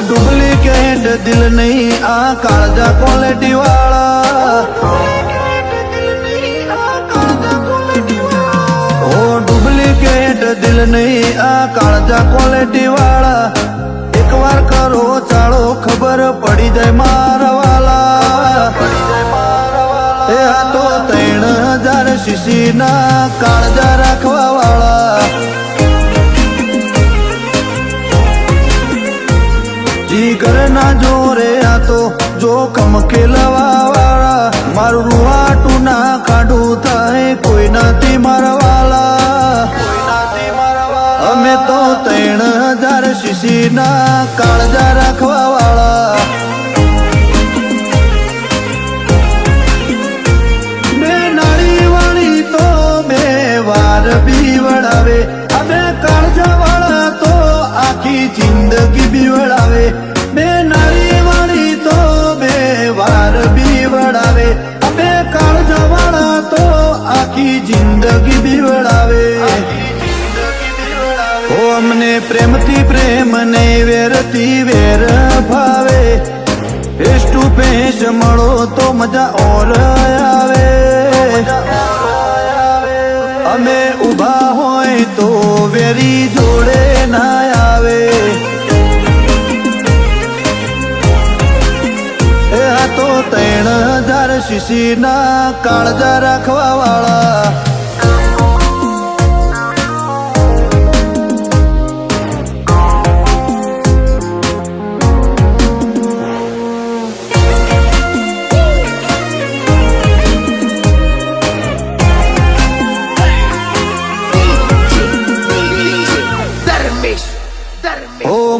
duplicate दिल नहीं आ काळजा क्वालिटी वाला ओ डुप्लीकेट दिल नहीं आ काळजा क्वालिटी वाला एक बार करो चालो खबर पड़ी जाए मारवाला ए आ तो 3000 सीसी ना काळजा राखवा वाला જીગર ના જોરે આ તો જોખમ ખેલવા વાળા મારું રૂવાટું ના કાઢું થાય કોઈ નથી મારવાલા અમે તો 3000 સીસી ના કાળજા રાખવા વાળા બે નાળી વાળી તો બે વાર બીવડાવે અમે કાળજા વાળા તો આખી જિંદગી બીવડાવે બે નાળી વાળી તો બે વાર બીવડાવે અમે કાળજા વાળા તો આખી જિંદગી બીવડાવે ઓ અમને પ્રેમથી પ્રેમ ને વેરથી વેર ભાવે ફેસ ટુ ફેસ મળો તો મજા ઓર આવે અમે ઉભા હોય તો વેરી જોડે ના આવે એ આ તો 3000 સીસી ના કાળજા રાખવા વાળા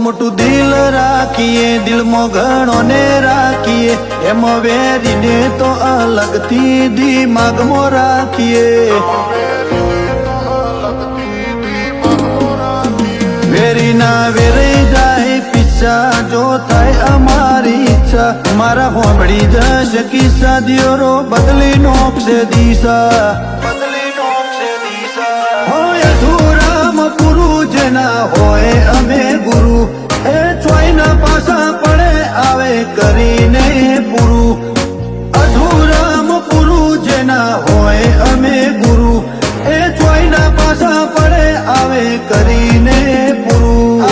મોટું દિલ રાખીએ દિલમાં ઘણો ને રાખીએ એમાં વેરીને તો અલગથી દિમાગમાં રાખીએ વેરીના વેરાઈ જાય પીછા જો થાય અમારી ઈચ્છા મારા હોંભળી જશે કિસ્સા દિયોરો બદલી નોખશે દિશા હોય અધૂરામાં પૂરું જેના હોય અમે ગુરુ એ ચોઈના પાસા પડે આવે કરીને પૂરું અધૂરામાં પૂરું જેના હોય અમે ગુરુ એ ચોઈના પાસા પડે આવે કરીને પૂરું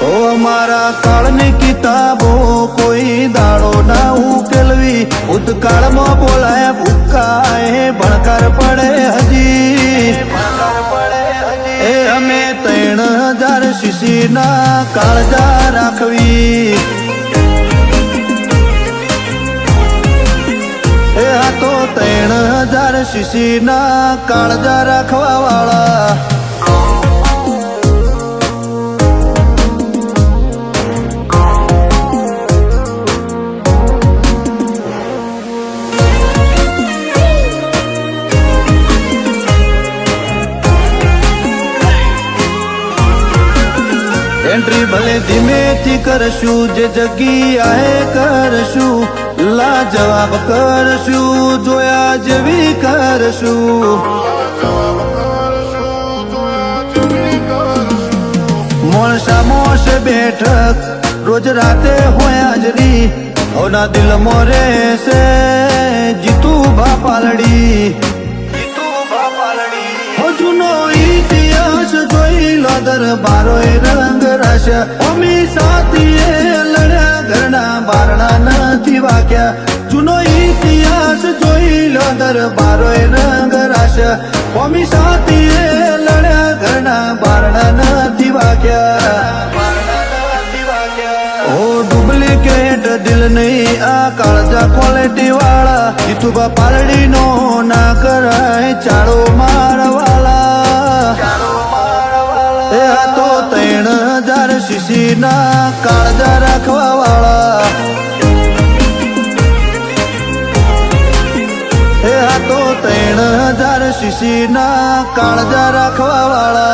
ઓ અમારા કાળની કિતાબો કોઈ દાડો ના ઉકેલવી ભૂતકાળમાં બોલાય ભૂકાય ભણકાર પડે હજી એ અમે 3000 સીસી ના કાળજા રાખવી એ આ તો 3000 સીસી ના કાળજા રાખવા વાળા एंट्री भले धीमेથી કરશું જે જગ્યાએ કરશું લાજવાબ કરશું જોયા જેવી કરશું મોણસા મોસ બેઠક રોજ રાતે હોય હાજરી હોના દિલ મોરે છે જીતુ બાપાલડી જૂનો ઇતિહાસ જોઈ લો દરબારોએ રંગ રાશ અમી સાથીએ લડ્યા ઘરના બારણા નથી વાગ્યા જૂનો ઇતિહાસ જોઈ લો દરબારોએ રંગ રાશ અમી સાથીએ લડ્યા ઘરના બારણા નથી વાગ્યા ओ डुप्लीकेट दिल नहीं आ काळजा क्वालिटी वाला जीतुबा पालड़ी नो ना कराय चाड़ो मारवाला ए आ तो 3000 सीसी ना काळजा राखवा वाला ए आ तो 3000 सीसी ना काळजा राखवा वाला